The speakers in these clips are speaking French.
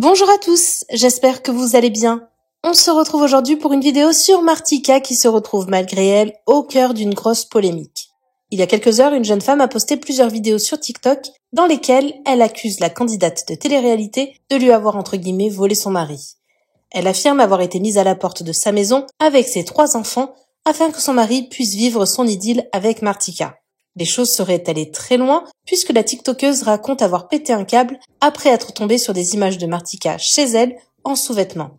Bonjour à tous, j'espère que vous allez bien. On se retrouve aujourd'hui pour une vidéo sur Martika qui se retrouve malgré elle au cœur d'une grosse polémique. Il y a quelques heures, une jeune femme a posté plusieurs vidéos sur TikTok dans lesquelles elle accuse la candidate de télé-réalité de lui avoir entre guillemets volé son mari. Elle affirme avoir été mise à la porte de sa maison avec ses 3 enfants afin que son mari puisse vivre son idylle avec Martika. Les choses seraient allées très loin puisque la tiktokeuse raconte avoir pété un câble après être tombée sur des images de Martika chez elle en sous-vêtements.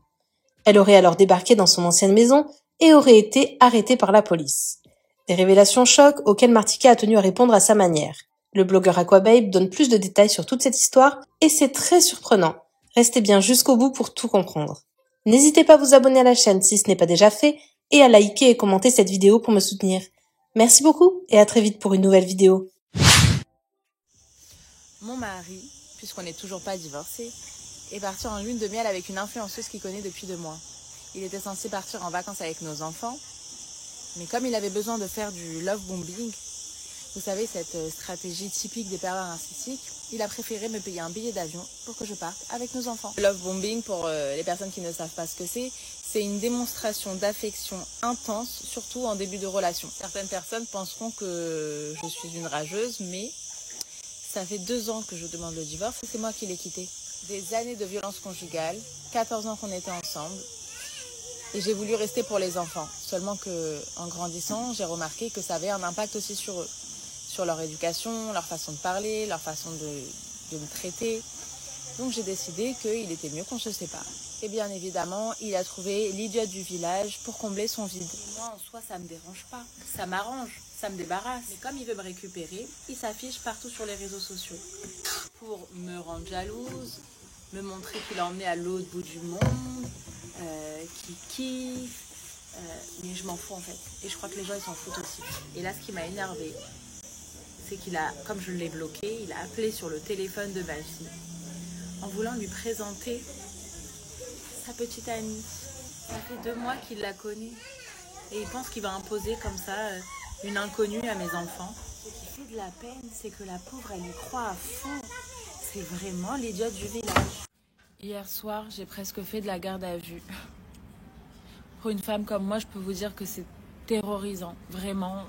Elle aurait alors débarqué dans son ancienne maison et aurait été arrêtée par la police. Des révélations choc auxquelles Martika a tenu à répondre à sa manière. Le blogueur Aquababe donne plus de détails sur toute cette histoire et c'est très surprenant. Restez bien jusqu'au bout pour tout comprendre. N'hésitez pas à vous abonner à la chaîne si ce n'est pas déjà fait et à liker et commenter cette vidéo pour me soutenir. Merci beaucoup et à très vite pour une nouvelle vidéo. Mon mari, puisqu'on n'est toujours pas divorcé, est parti en lune de miel avec une influenceuse qu'il connaît depuis 2 mois. Il était censé partir en vacances avec nos enfants, mais comme il avait besoin de faire du love bombing, vous savez, cette stratégie typique des pervers narcissiques, il a préféré me payer un billet d'avion pour que je parte avec nos enfants. Le love bombing, pour les personnes qui ne savent pas ce que c'est une démonstration d'affection intense, surtout en début de relation. Certaines personnes penseront que je suis une rageuse, mais ça fait 2 ans que je demande le divorce et c'est moi qui l'ai quitté. Des années de violence conjugale, 14 ans qu'on était ensemble et j'ai voulu rester pour les enfants. Seulement qu'en grandissant, j'ai remarqué que ça avait un impact aussi sur eux, sur leur éducation, leur façon de parler, leur façon de me traiter. Donc j'ai décidé qu'il était mieux qu'on se sépare. Et bien évidemment, il a trouvé l'idiote du village pour combler son vide. Et moi, en soi, ça me dérange pas. Ça m'arrange, ça me débarrasse. Mais comme il veut me récupérer, il s'affiche partout sur les réseaux sociaux. Pour me rendre jalouse, me montrer qu'il a emmené à l'autre bout du monde, qu'il kiffe. Mais je m'en fous en fait. Et je crois que les gens, ils s'en foutent aussi. Et là, ce qui m'a énervée, c'est qu'il a, comme je l'ai bloqué, il a appelé sur le téléphone de ma fille en voulant lui présenter sa petite amie. Ça fait 2 mois qu'il la connaît et il pense qu'il va imposer comme ça une inconnue à mes enfants. Ce qui fait de la peine, c'est que la pauvre, elle y croit à fond. C'est vraiment l'idiote du village. Hier soir, j'ai presque fait de la garde à vue. Pour une femme comme moi, je peux vous dire que c'est terrorisant. Vraiment,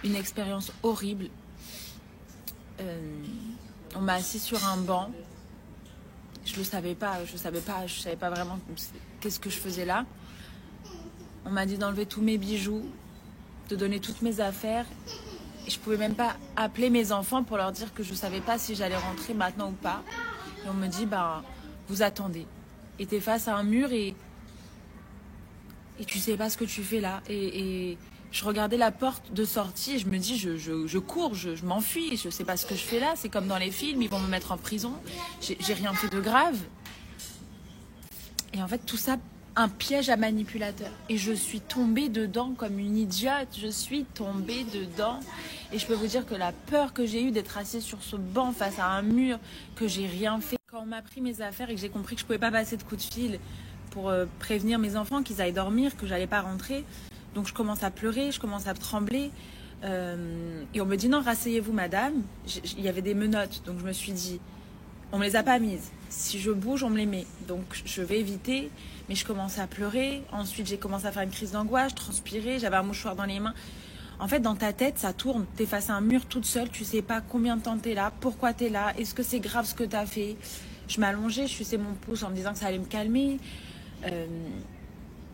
une expérience horrible. On m'a assis sur un banc. Je savais pas vraiment qu'est-ce que je faisais là. On m'a dit d'enlever tous mes bijoux, de donner toutes mes affaires. Et je pouvais même pas appeler mes enfants pour leur dire que je savais pas si j'allais rentrer maintenant ou pas. Et on me dit, vous attendez. Et t'es face à un mur et tu sais pas ce que tu fais là. Et je regardais la porte de sortie et je me dis, je cours, je m'enfuis, je sais pas ce que je fais là. C'est comme dans les films, ils vont me mettre en prison. J'ai rien fait de grave. Et en fait, tout ça, un piège à manipulateur. Et je suis tombée dedans comme une idiote. Je suis tombée dedans. Et je peux vous dire que la peur que j'ai eue d'être assise sur ce banc face à un mur, que j'ai rien fait. Quand on m'a pris mes affaires et que j'ai compris que je pouvais pas passer de coup de fil pour prévenir mes enfants qu'ils aillent dormir, que j'allais pas rentrer. Donc je commence à pleurer, je commence à trembler. Et on me dit non, rasseyez-vous madame. Il y avait des menottes, donc je me suis dit, on me les a pas mises. Si je bouge, on me les met. Donc je vais éviter, mais je commence à pleurer. Ensuite, j'ai commencé à faire une crise d'angoisse, transpirer, j'avais un mouchoir dans les mains. En fait, dans ta tête, ça tourne. T'es face à un mur toute seule, tu sais pas combien de temps t'es là, pourquoi t'es là, est-ce que c'est grave ce que t'as fait. Je m'allongeais, je suçais mon pouce en me disant que ça allait me calmer.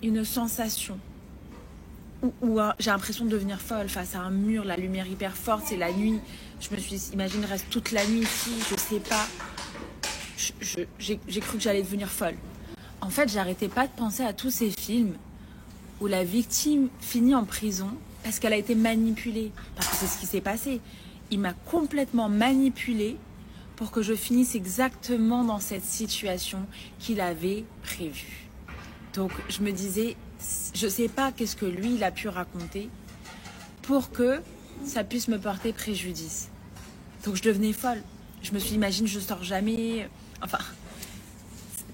Une sensation où j'ai l'impression de devenir folle face à un mur, la lumière hyper forte, c'est la nuit. Je me suis dit, imagine, reste toute la nuit ici, je sais pas. J'ai cru que j'allais devenir folle. En fait, j'arrêtais pas de penser à tous ces films où la victime finit en prison parce qu'elle a été manipulée. Parce que c'est ce qui s'est passé. Il m'a complètement manipulée pour que je finisse exactement dans cette situation qu'il avait prévue. Donc, je me disais, je sais pas qu'est-ce que lui, il a pu raconter pour que ça puisse me porter préjudice. Donc, je devenais folle. Je me suis dit, imagine, je sors jamais. Enfin,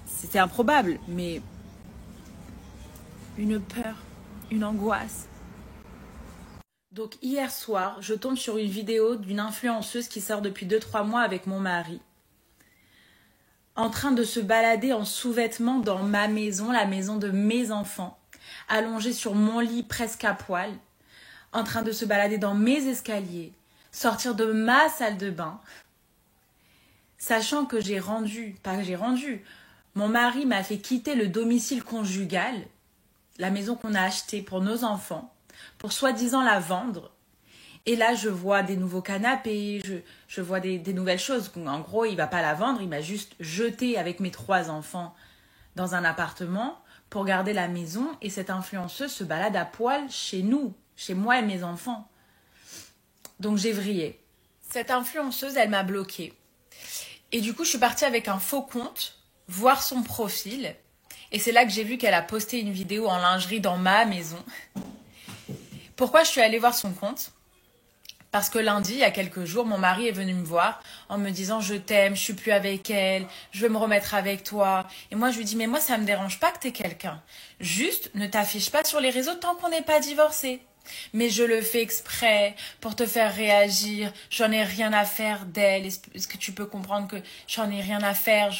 c'était improbable, mais une peur, une angoisse. Donc hier soir, je tombe sur une vidéo d'une influenceuse qui sort depuis 2-3 mois avec mon mari. en train de se balader en sous-vêtements dans ma maison, la maison de mes enfants, allongé sur mon lit presque à poil, en train de se balader dans mes escaliers, sortir de ma salle de bain, sachant que mon mari m'a fait quitter le domicile conjugal, la maison qu'on a achetée pour nos enfants, pour soi-disant la vendre. Et là, je vois des nouveaux canapés, je vois des nouvelles choses. En gros, il ne va pas la vendre, il m'a juste jeté avec mes 3 enfants dans un appartement pour garder la maison. Et cette influenceuse se balade à poil chez nous, chez moi et mes enfants. Donc j'ai vrillé. Cette influenceuse, elle m'a bloquée. Et du coup, je suis partie avec un faux compte, voir son profil. Et c'est là que j'ai vu qu'elle a posté une vidéo en lingerie dans ma maison. Pourquoi je suis allée voir son compte ? Parce que lundi, il y a quelques jours, mon mari est venu me voir en me disant « Je t'aime, je suis plus avec elle, je veux me remettre avec toi. » Et moi, je lui dis « Mais moi, ça me dérange pas que t'aies quelqu'un. Juste, ne t'affiche pas sur les réseaux tant qu'on n'est pas divorcé. » Mais je le fais exprès pour te faire réagir. J'en ai rien à faire d'elle. Est-ce que tu peux comprendre que j'en ai rien à faire?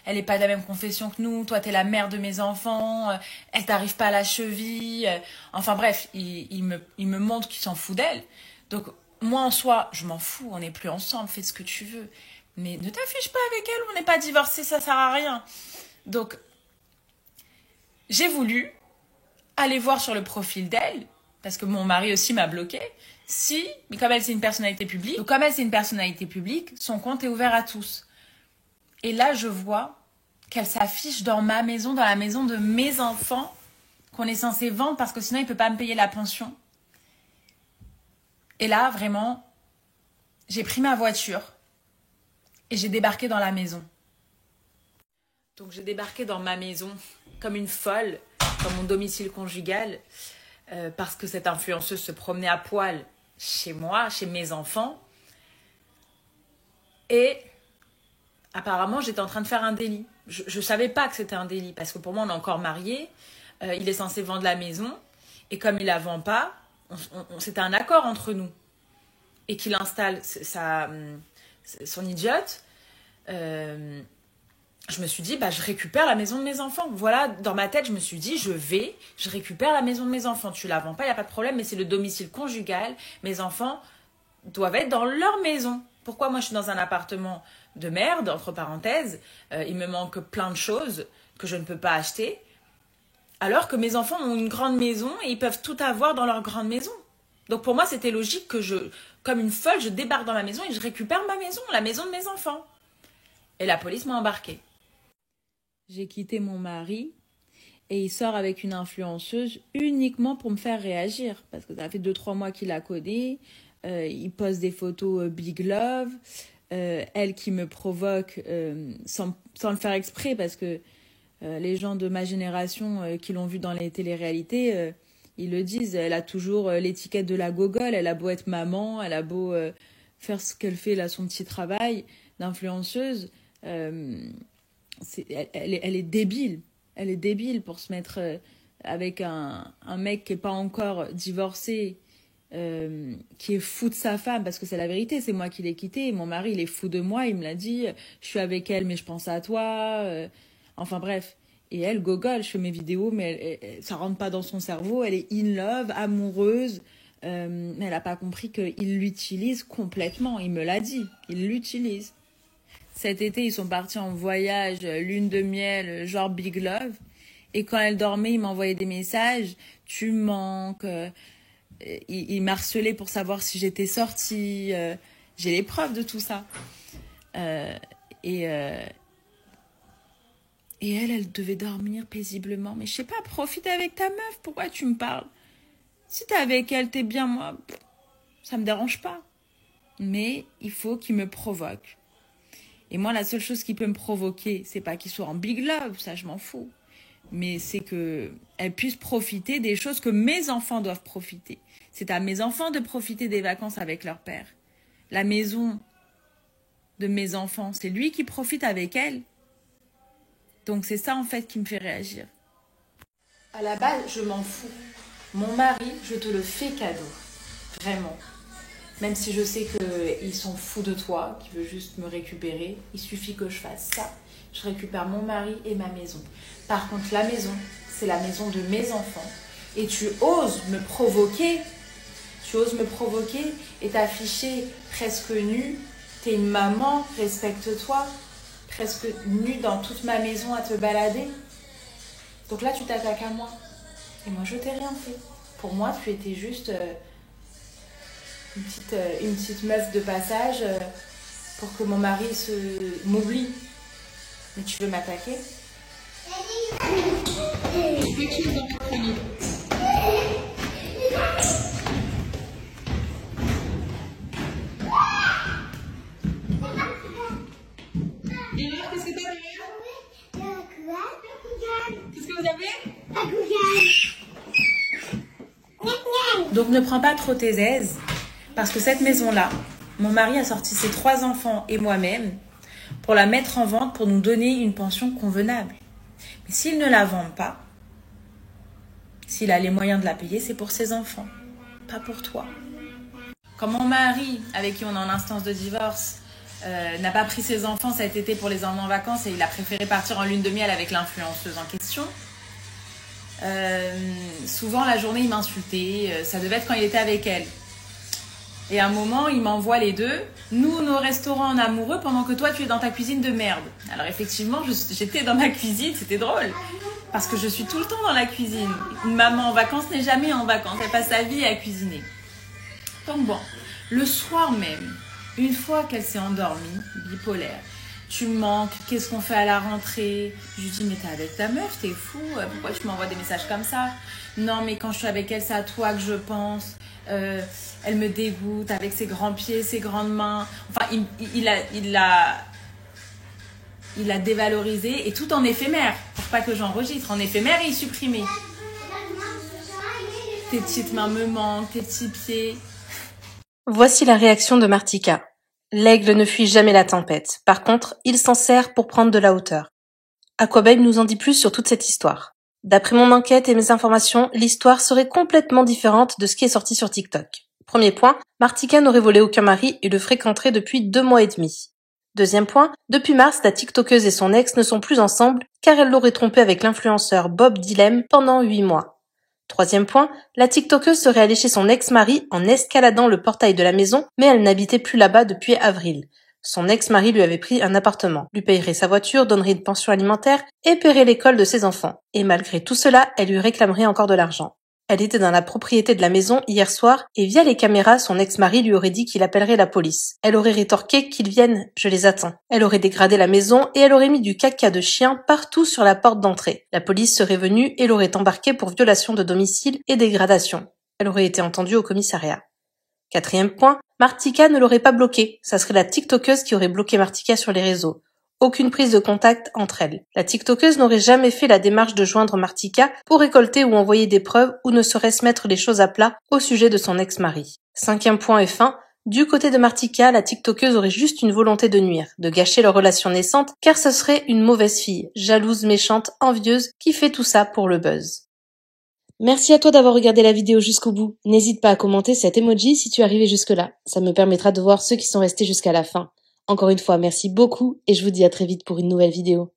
Elle n'est pas de la même confession que nous. Toi, t'es la mère de mes enfants. Elle t'arrive pas à la cheville. Enfin bref, il me montre qu'il s'en fout d'elle. Donc, moi, en soi, je m'en fous, on n'est plus ensemble, fais ce que tu veux. Mais ne t'affiche pas avec elle, on n'est pas divorcés, ça sert à rien. Donc, j'ai voulu aller voir sur le profil d'elle, parce que mon mari aussi m'a bloqué. Mais comme elle, c'est une personnalité publique, son compte est ouvert à tous. Et là, je vois qu'elle s'affiche dans ma maison, dans la maison de mes enfants, qu'on est censé vendre, parce que sinon, il ne peut pas me payer la pension. Et là, vraiment, j'ai pris ma voiture et j'ai débarqué dans la maison. Donc, j'ai débarqué dans ma maison comme une folle, dans mon domicile conjugal, parce que cette influenceuse se promenait à poil chez moi, chez mes enfants. Et apparemment, j'étais en train de faire un délit. Je ne savais pas que c'était un délit, parce que pour moi, on est encore mariés. Il est censé vendre la maison. Et comme il ne la vend pas, c'était un accord entre nous. Et qu'il installe son idiote, je me suis dit, je récupère la maison de mes enfants. Voilà, dans ma tête, je me suis dit, je récupère la maison de mes enfants. Tu la vends pas, il n'y a pas de problème, mais c'est le domicile conjugal. Mes enfants doivent être dans leur maison. Pourquoi moi, je suis dans un appartement de merde, entre parenthèses, il me manque plein de choses que je ne peux pas acheter, alors que mes enfants ont une grande maison et ils peuvent tout avoir dans leur grande maison. Donc pour moi, c'était logique que comme une folle, je débarque dans ma maison et je récupère ma maison, la maison de mes enfants. Et la police m'a embarquée. J'ai quitté mon mari et il sort avec une influenceuse uniquement pour me faire réagir. Parce que ça fait 2-3 mois qu'il la connaît. Il poste des photos Big Love. Elle qui me provoque sans le faire exprès, parce que les gens de ma génération qui l'ont vue dans les téléréalités, ils le disent, elle a toujours l'étiquette de la gogole, elle a beau être maman, elle a beau faire ce qu'elle fait là, son petit travail d'influenceuse, elle est débile. Elle est débile pour se mettre avec un mec qui n'est pas encore divorcé, qui est fou de sa femme, parce que c'est la vérité, c'est moi qui l'ai quitté, mon mari il est fou de moi, il me l'a dit, je suis avec elle mais je pense à toi, enfin bref. Et elle, gogole, je fais mes vidéos, mais ça rentre pas dans son cerveau. Elle est in love, amoureuse. Mais elle n'a pas compris qu'il l'utilise complètement. Il me l'a dit, il l'utilise. Cet été, ils sont partis en voyage, lune de miel, genre Big Love. Et quand elle dormait, il m'envoyait des messages. Tu me manques. Il m'a harcelé pour savoir si j'étais sortie. J'ai les preuves de tout ça. Et elle devait dormir paisiblement. Mais je sais pas, profite avec ta meuf. Pourquoi tu me parles? Si t'es avec elle, t'es bien, moi, ça me dérange pas. Mais il faut qu'il me provoque. Et moi, la seule chose qui peut me provoquer, c'est pas qu'il soit en big love, ça je m'en fous. Mais c'est qu'elle puisse profiter des choses que mes enfants doivent profiter. C'est à mes enfants de profiter des vacances avec leur père. La maison de mes enfants, c'est lui qui profite avec elle. Donc c'est ça en fait qui me fait réagir. À la base, je m'en fous. Mon mari, je te le fais cadeau. Vraiment. Même si je sais qu'ils sont fous de toi, qu'ils veulent juste me récupérer, il suffit que je fasse ça. je récupère mon mari et ma maison. Par contre, la maison, c'est la maison de mes enfants. Et tu oses me provoquer et t'afficher presque nue. T'es une maman, respecte-toi. Presque nue dans toute ma maison à te balader. Donc là, tu t'attaques à moi. Et moi, je t'ai rien fait. Pour moi, tu étais juste une petite meuf de passage pour que mon mari m'oublie. Mais tu veux m'attaquer? Qu'est-ce que t'as vu? Qu'est-ce que vous avez? Donc ne prends pas trop tes aises, parce que cette maison-là, mon mari a sorti ses 3 enfants et moi-même pour la mettre en vente pour nous donner une pension convenable. Mais s'il ne la vend pas, s'il a les moyens de la payer, c'est pour ses enfants, pas pour toi. Quand mon mari, avec qui on est en instance de divorce, n'a pas pris ses enfants cet été pour les emmener en vacances et il a préféré partir en lune de miel avec l'influenceuse en question, souvent la journée il m'insultait, ça devait être quand il était avec elle. Et à un moment, il m'envoie les deux, nous, nos restaurants en amoureux, pendant que toi, tu es dans ta cuisine de merde. Alors effectivement, j'étais dans ma cuisine, c'était drôle. Parce que je suis tout le temps dans la cuisine. Une maman en vacances n'est jamais en vacances, elle passe sa vie à cuisiner. Donc bon, le soir même, une fois qu'elle s'est endormie, bipolaire, tu me manques, qu'est-ce qu'on fait à la rentrée? Je lui dis, mais t'es avec ta meuf, t'es fou, pourquoi tu m'envoies des messages comme ça? Non, mais quand je suis avec elle, c'est à toi que je pense. Elle me dégoûte avec ses grands pieds, ses grandes mains. Enfin, il l'a dévalorisé et tout en éphémère, pour pas que j'enregistre. En éphémère et supprimé. Tes petites mains me manquent, tes petits pieds. Voici la réaction de Martika. L'aigle ne fuit jamais la tempête. Par contre, il s'en sert pour prendre de la hauteur. Aquababe nous en dit plus sur toute cette histoire. D'après mon enquête et mes informations, l'histoire serait complètement différente de ce qui est sorti sur TikTok. Premier point, Martika n'aurait volé aucun mari et le fréquenterait depuis 2 mois et demi. Deuxième point, depuis mars, la TikTokeuse et son ex ne sont plus ensemble car elle l'aurait trompé avec l'influenceur Bob Dylan pendant 8 mois. Troisième point, la TikTokeuse serait allée chez son ex-mari en escaladant le portail de la maison, mais elle n'habitait plus là-bas depuis avril. Son ex-mari lui avait pris un appartement, lui payerait sa voiture, donnerait une pension alimentaire et paierait l'école de ses enfants. Et malgré tout cela, elle lui réclamerait encore de l'argent. Elle était dans la propriété de la maison hier soir et via les caméras, son ex-mari lui aurait dit qu'il appellerait la police. Elle aurait rétorqué qu'ils viennent, je les attends. Elle aurait dégradé la maison et elle aurait mis du caca de chien partout sur la porte d'entrée. La police serait venue et l'aurait embarquée pour violation de domicile et dégradation. Elle aurait été entendue au commissariat. Quatrième point, Martika ne l'aurait pas bloquée. Ça serait la TikTokeuse qui aurait bloqué Martika sur les réseaux. Aucune prise de contact entre elles. La TikTokeuse n'aurait jamais fait la démarche de joindre Martika pour récolter ou envoyer des preuves ou ne serait-ce mettre les choses à plat au sujet de son ex-mari. Cinquième point et fin, du côté de Martika, la TikTokeuse aurait juste une volonté de nuire, de gâcher leur relation naissante car ce serait une mauvaise fille, jalouse, méchante, envieuse qui fait tout ça pour le buzz. Merci à toi d'avoir regardé la vidéo jusqu'au bout. N'hésite pas à commenter cet emoji si tu es arrivé jusque-là. Ça me permettra de voir ceux qui sont restés jusqu'à la fin. Encore une fois, merci beaucoup et je vous dis à très vite pour une nouvelle vidéo.